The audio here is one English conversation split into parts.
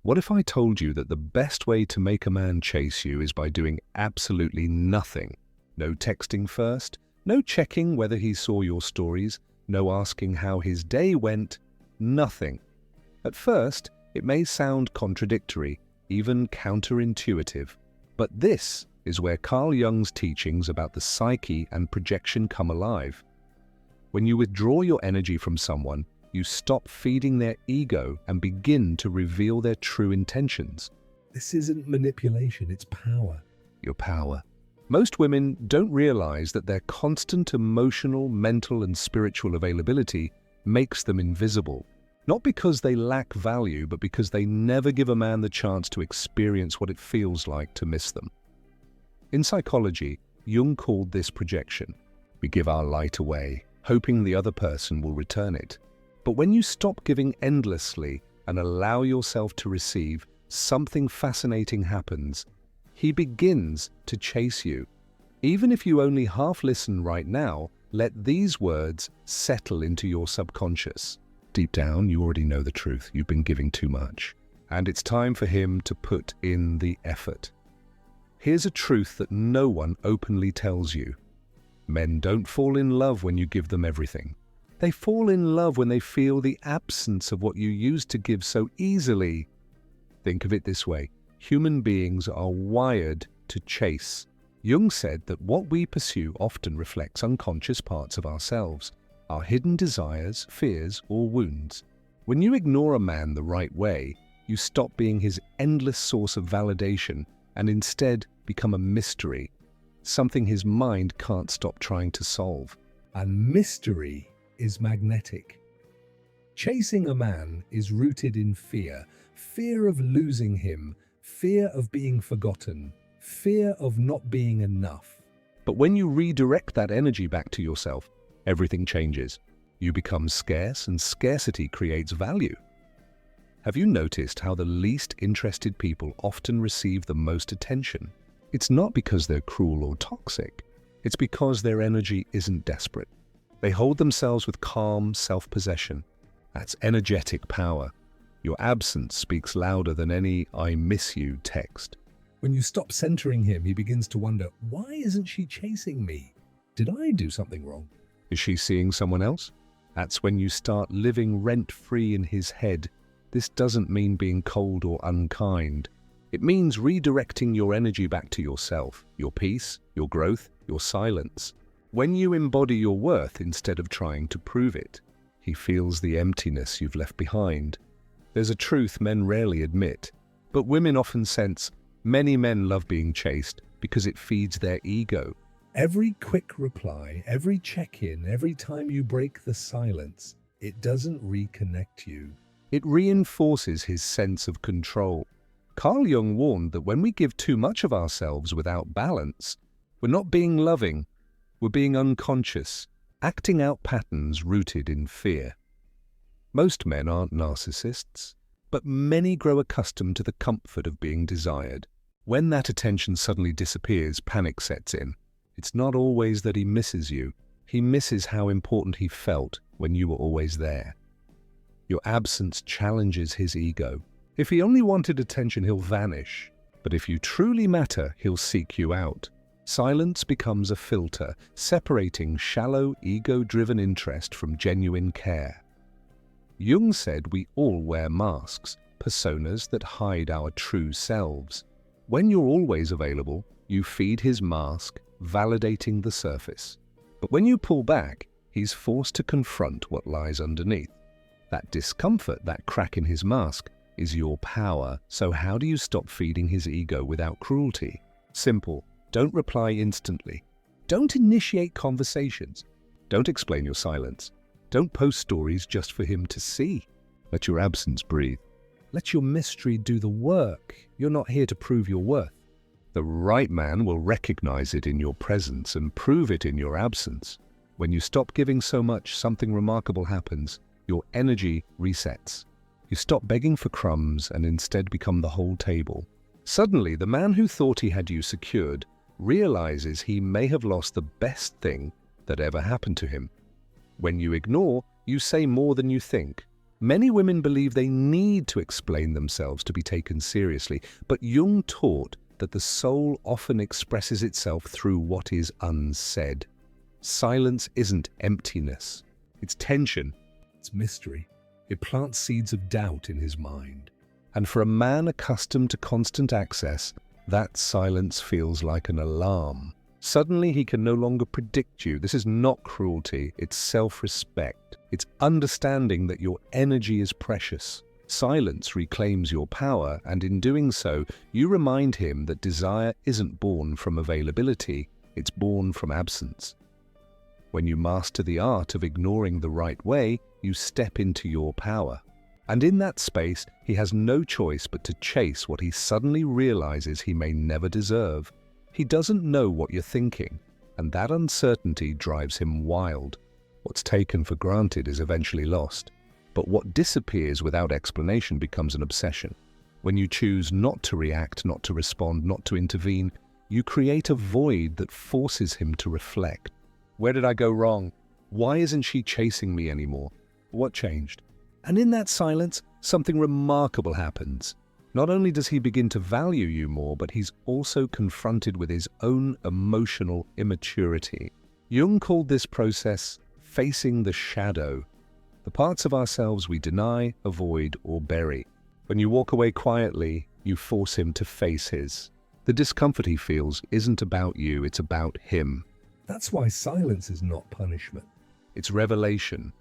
What if I told you that the best way to make a man chase you is by doing absolutely nothing? No texting first, no checking whether he saw your stories, no asking how his day went, nothing. At first, it may sound contradictory, even counterintuitive, but this is where Carl Jung's teachings about the psyche and projection come alive. When you withdraw your energy from someone, you stop feeding their ego and begin to reveal their true intentions. This isn't manipulation, it's power. Your power. Most women don't realize that their constant emotional, mental, and spiritual availability makes them invisible. Not because they lack value, but because they never give a man the chance to experience what it feels like to miss them. In psychology, Jung called this projection. We give our light away, hoping the other person will return it. But when you stop giving endlessly and allow yourself to receive, something fascinating happens. He begins to chase you. Even if you only half listen right now, let these words settle into your subconscious. Deep down, you already know the truth. You've been giving too much. And it's time for him to put in the effort. Here's a truth that no one openly tells you. Men don't fall in love when you give them everything. They fall in love when they feel the absence of what you used to give so easily. Think of it this way. Human beings are wired to chase. Jung said that what we pursue often reflects unconscious parts of ourselves, our hidden desires, fears, or wounds. When you ignore a man the right way, you stop being his endless source of validation and instead become a mystery, something his mind can't stop trying to solve. And mystery is magnetic. Chasing a man is rooted in fear. Fear of losing him, fear of being forgotten, fear of not being enough. But when you redirect that energy back to yourself, everything changes. You become scarce, and scarcity creates value. Have you noticed how the least interested people often receive the most attention? It's not because they're cruel or toxic. It's because their energy isn't desperate. They hold themselves with calm self-possession. That's energetic power. Your absence speaks louder than any "I miss you" text. When you stop centering him, he begins to wonder, why isn't she chasing me? Did I do something wrong? Is she seeing someone else? That's when you start living rent-free in his head. This doesn't mean being cold or unkind. It means redirecting your energy back to yourself, your peace, your growth, your silence. When you embody your worth instead of trying to prove it, he feels the emptiness you've left behind. There's a truth men rarely admit, but women often sense. Many men love being chased because it feeds their ego. Every quick reply, every check-in, every time you break the silence, it doesn't reconnect you. It reinforces his sense of control. Carl Jung warned that when we give too much of ourselves without balance, we're not being loving, we're being unconscious, acting out patterns rooted in fear. Most men aren't narcissists, but many grow accustomed to the comfort of being desired. When that attention suddenly disappears, panic sets in. It's not always that he misses you. He misses how important he felt when you were always there. Your absence challenges his ego. If he only wanted attention, he'll vanish. But if you truly matter, he'll seek you out. Silence becomes a filter, separating shallow, ego-driven interest from genuine care. Jung said we all wear masks, personas that hide our true selves. When you're always available, you feed his mask, validating the surface. But when you pull back, he's forced to confront what lies underneath. That discomfort, that crack in his mask, is your power. So how do you stop feeding his ego without cruelty? Simple. Don't reply instantly. Don't initiate conversations. Don't explain your silence. Don't post stories just for him to see. Let your absence breathe. Let your mystery do the work. You're not here to prove your worth. The right man will recognize it in your presence and prove it in your absence. When you stop giving so much, something remarkable happens. Your energy resets. You stop begging for crumbs and instead become the whole table. Suddenly, the man who thought he had you secured realizes he may have lost the best thing that ever happened to him. When you ignore, you say more than you think. Many women believe they need to explain themselves to be taken seriously, but Jung taught that the soul often expresses itself through what is unsaid. Silence isn't emptiness, it's tension. It's mystery. It plants seeds of doubt in his mind. And for a man accustomed to constant access, that silence feels like an alarm. Suddenly he can no longer predict you. This is not cruelty, it's self-respect. It's understanding that your energy is precious. Silence reclaims your power, and in doing so, you remind him that desire isn't born from availability, it's born from absence. When you master the art of ignoring the right way, you step into your power. And in that space, he has no choice but to chase what he suddenly realizes he may never deserve. He doesn't know what you're thinking, and that uncertainty drives him wild. What's taken for granted is eventually lost, but what disappears without explanation becomes an obsession. When you choose not to react, not to respond, not to intervene, you create a void that forces him to reflect. Where did I go wrong? Why isn't she chasing me anymore? What changed? And in that silence, something remarkable happens. Not only does he begin to value you more, but he's also confronted with his own emotional immaturity. Jung called this process facing the shadow, the parts of ourselves we deny, avoid, or bury. When you walk away quietly, you force him to face his. The discomfort he feels isn't about you, it's about him. That's why silence is not punishment. It's revelation.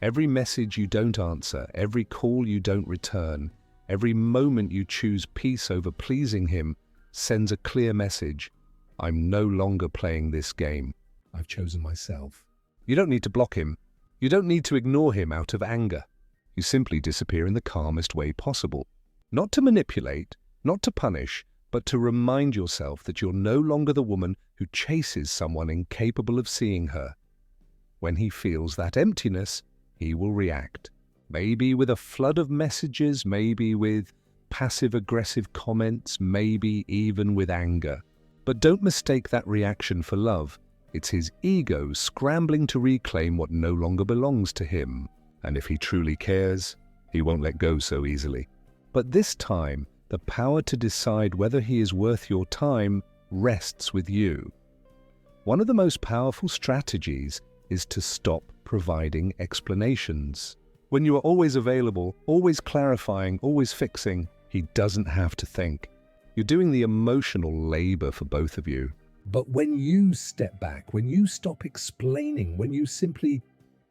Every message you don't answer, every call you don't return, every moment you choose peace over pleasing him sends a clear message. I'm no longer playing this game. I've chosen myself. You don't need to block him. You don't need to ignore him out of anger. You simply disappear in the calmest way possible. Not to manipulate, not to punish, but to remind yourself that you're no longer the woman who chases someone incapable of seeing her. When he feels that emptiness, he will react. Maybe with a flood of messages, maybe with passive-aggressive comments, maybe even with anger. But don't mistake that reaction for love. It's his ego scrambling to reclaim what no longer belongs to him. And if he truly cares, he won't let go so easily. But this time, the power to decide whether he is worth your time rests with you. One of the most powerful strategies is to stop providing explanations. When you are always available, always clarifying, always fixing, he doesn't have to think. You're doing the emotional labor for both of you. But when you step back, when you stop explaining, when you simply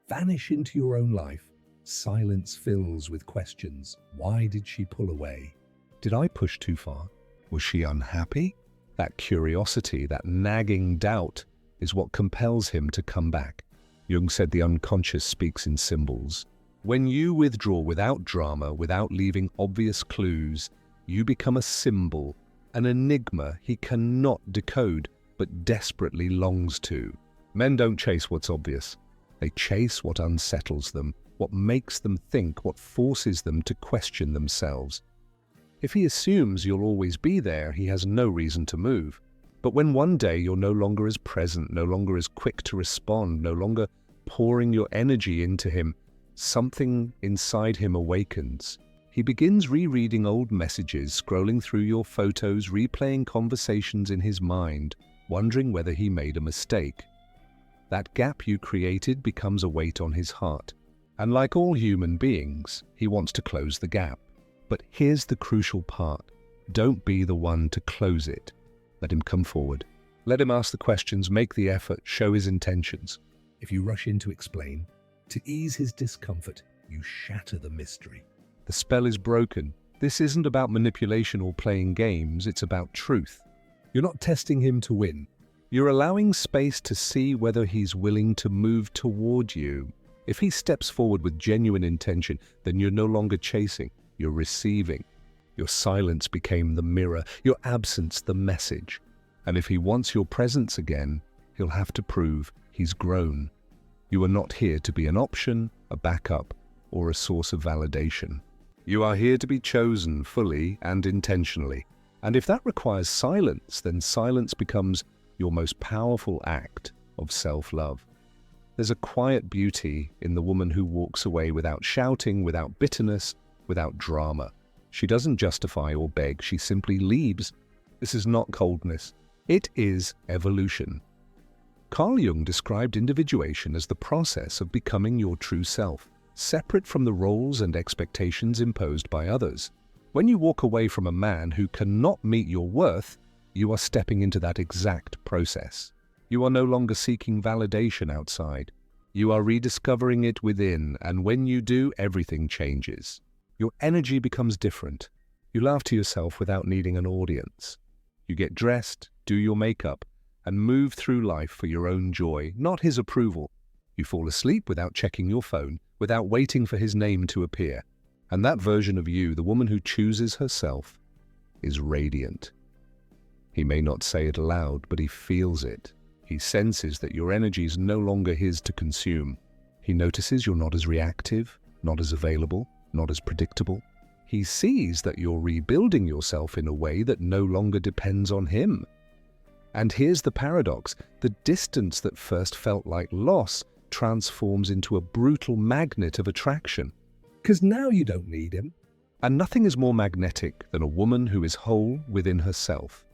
vanish into your own life, silence fills with questions. Why did she pull away? Did I push too far? Was she unhappy? That curiosity, that nagging doubt, is what compels him to come back. Jung said the unconscious speaks in symbols. When you withdraw without drama, without leaving obvious clues, you become a symbol, an enigma he cannot decode, but desperately longs to. Men don't chase what's obvious. They chase what unsettles them, what makes them think, what forces them to question themselves. If he assumes you'll always be there, he has no reason to move. But when one day you're no longer as present, no longer as quick to respond, no longer pouring your energy into him, something inside him awakens. He begins rereading old messages, scrolling through your photos, replaying conversations in his mind, wondering whether he made a mistake. That gap you created becomes a weight on his heart. And like all human beings, he wants to close the gap. But here's the crucial part. Don't be the one to close it. Let him come forward. Let him ask the questions, make the effort, show his intentions. If you rush in to explain, to ease his discomfort, you shatter the mystery. The spell is broken. This isn't about manipulation or playing games, it's about truth. You're not testing him to win. You're allowing space to see whether he's willing to move toward you. If he steps forward with genuine intention, then you're no longer chasing, you're receiving. Your silence became the mirror, your absence the message. And if he wants your presence again, he'll have to prove he's grown. You are not here to be an option, a backup, or a source of validation. You are here to be chosen fully and intentionally. And if that requires silence, then silence becomes your most powerful act of self-love. There's a quiet beauty in the woman who walks away without shouting, without bitterness, without drama. She doesn't justify or beg, she simply leaves. This is not coldness. It is evolution. Carl Jung described individuation as the process of becoming your true self, separate from the roles and expectations imposed by others. When you walk away from a man who cannot meet your worth, you are stepping into that exact process. You are no longer seeking validation outside. You are rediscovering it within, and when you do, everything changes. Your energy becomes different. You laugh to yourself without needing an audience. You get dressed, do your makeup, and move through life for your own joy, not his approval. You fall asleep without checking your phone, without waiting for his name to appear. And that version of you, the woman who chooses herself, is radiant. He may not say it aloud, but he feels it. He senses that your energy is no longer his to consume. He notices you're not as reactive, not as available, not as predictable. He sees that you're rebuilding yourself in a way that no longer depends on him. And here's the paradox. The distance that first felt like loss transforms into a brutal magnet of attraction. Because now you don't need him. And nothing is more magnetic than a woman who is whole within herself.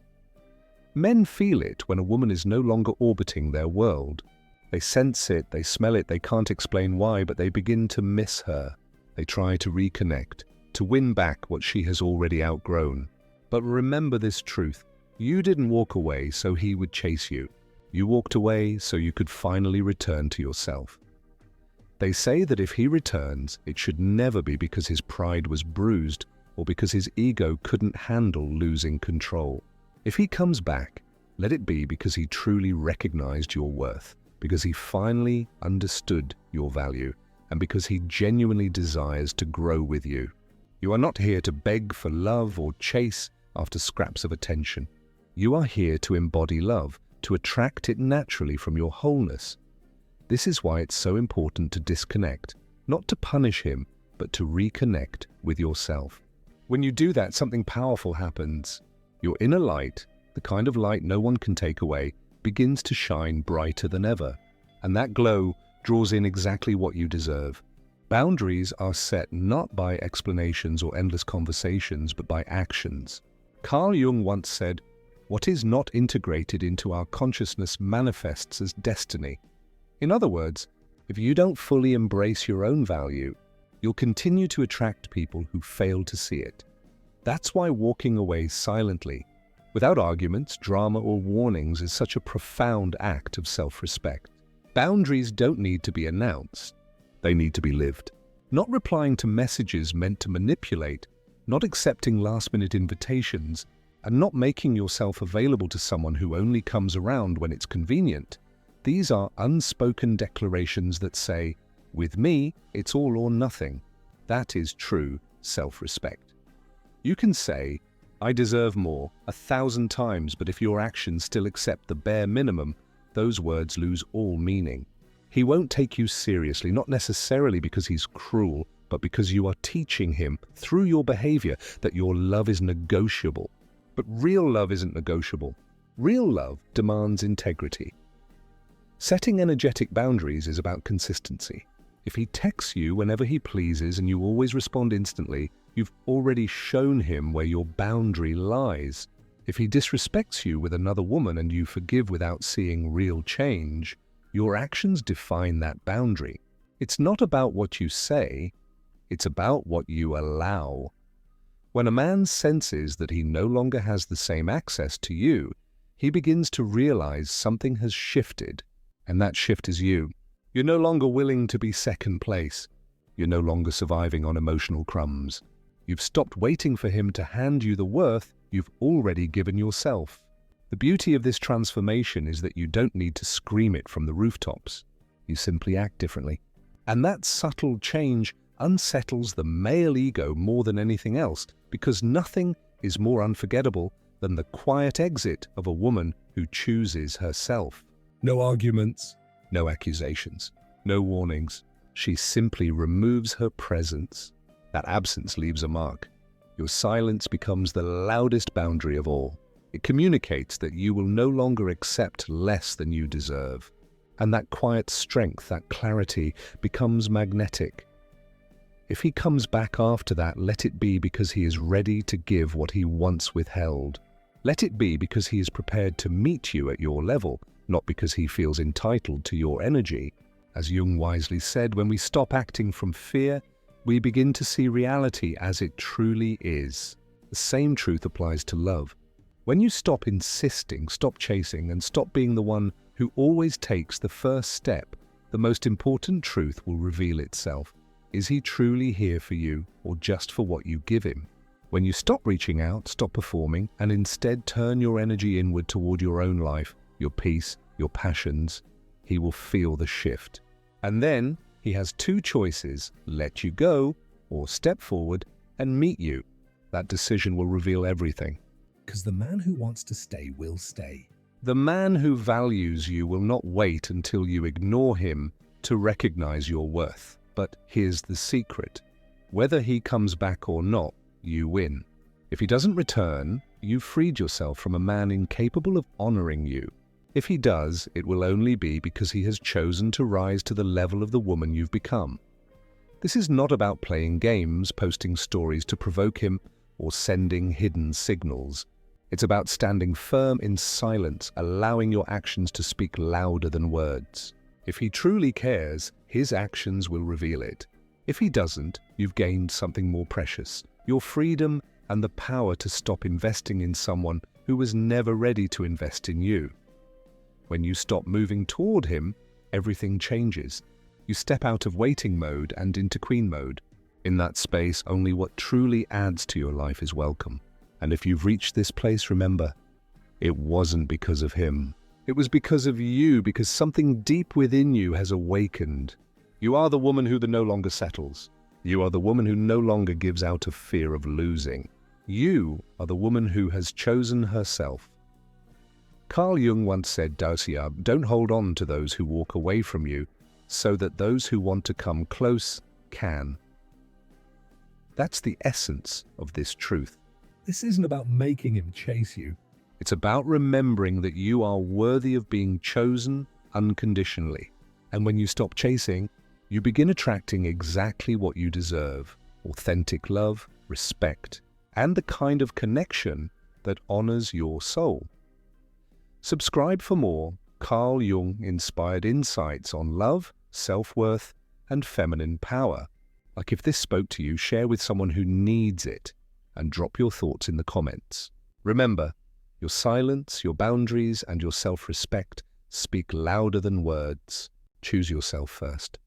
Men feel it when a woman is no longer orbiting their world. They sense it, they smell it, they can't explain why, but they begin to miss her. They try to reconnect, to win back what she has already outgrown. But remember this truth. You didn't walk away so he would chase you. You walked away so you could finally return to yourself. They say that if he returns, it should never be because his pride was bruised or because his ego couldn't handle losing control. If he comes back, let it be because he truly recognized your worth, because he finally understood your value, and because he genuinely desires to grow with you. You are not here to beg for love or chase after scraps of attention. You are here to embody love, to attract it naturally from your wholeness. This is why it's so important to disconnect, not to punish him, but to reconnect with yourself. When you do that, something powerful happens. Your inner light, the kind of light no one can take away, begins to shine brighter than ever. And that glow draws in exactly what you deserve. Boundaries are set not by explanations or endless conversations, but by actions. Carl Jung once said, "What is not integrated into our consciousness manifests as destiny." In other words, if you don't fully embrace your own value, you'll continue to attract people who fail to see it. That's why walking away silently, without arguments, drama, or warnings, is such a profound act of self-respect. Boundaries don't need to be announced. They need to be lived. Not replying to messages meant to manipulate, not accepting last-minute invitations, and not making yourself available to someone who only comes around when it's convenient. These are unspoken declarations that say, "With me, it's all or nothing." That is true self-respect. You can say, "I deserve more," 1,000 times, but if your actions still accept the bare minimum, those words lose all meaning. He won't take you seriously, not necessarily because he's cruel, but because you are teaching him, through your behavior, that your love is negotiable. But real love isn't negotiable. Real love demands integrity. Setting energetic boundaries is about consistency. If he texts you whenever he pleases and you always respond instantly, you've already shown him where your boundary lies. If he disrespects you with another woman and you forgive without seeing real change, your actions define that boundary. It's not about what you say, it's about what you allow. When a man senses that he no longer has the same access to you, he begins to realize something has shifted, and that shift is you. You're no longer willing to be second place. You're no longer surviving on emotional crumbs. You've stopped waiting for him to hand you the worth you've already given yourself. The beauty of this transformation is that you don't need to scream it from the rooftops. You simply act differently. And that subtle change unsettles the male ego more than anything else, because nothing is more unforgettable than the quiet exit of a woman who chooses herself. No arguments. No accusations, no warnings. She simply removes her presence. That absence leaves a mark. Your silence becomes the loudest boundary of all. It communicates that you will no longer accept less than you deserve. And that quiet strength, that clarity, becomes magnetic. If he comes back after that, let it be because he is ready to give what he once withheld. Let it be because he is prepared to meet you at your level, not because he feels entitled to your energy. As Jung wisely said, when we stop acting from fear, we begin to see reality as it truly is. The same truth applies to love. When you stop insisting, stop chasing, and stop being the one who always takes the first step, the most important truth will reveal itself. Is he truly here for you, or just for what you give him? When you stop reaching out, stop performing, and instead turn your energy inward toward your own life, your peace, your passions, he will feel the shift. And then he has two choices: let you go, or step forward and meet you. That decision will reveal everything. Because the man who wants to stay will stay. The man who values you will not wait until you ignore him to recognize your worth. But here's the secret. Whether he comes back or not, you win. If he doesn't return, you've freed yourself from a man incapable of honoring you. If he does, it will only be because he has chosen to rise to the level of the woman you've become. This is not about playing games, posting stories to provoke him, or sending hidden signals. It's about standing firm in silence, allowing your actions to speak louder than words. If he truly cares, his actions will reveal it. If he doesn't, you've gained something more precious: your freedom and the power to stop investing in someone who was never ready to invest in you. When you stop moving toward him, everything changes. You step out of waiting mode and into queen mode. In that space, only what truly adds to your life is welcome. And if you've reached this place, remember, it wasn't because of him. It was because of you, because something deep within you has awakened. You are the woman who no longer settles. You are the woman who no longer gives out of fear of losing. You are the woman who has chosen herself. Carl Jung once said, don't hold on to those who walk away from you, so that those who want to come close can. That's the essence of this truth. This isn't about making him chase you. It's about remembering that you are worthy of being chosen unconditionally. And when you stop chasing, you begin attracting exactly what you deserve: authentic love, respect, and the kind of connection that honors your soul. Subscribe for more Carl Jung-inspired insights on love, self-worth, and feminine power. Like, if this spoke to you, share with someone who needs it, and drop your thoughts in the comments. Remember, your silence, your boundaries, and your self-respect speak louder than words. Choose yourself first.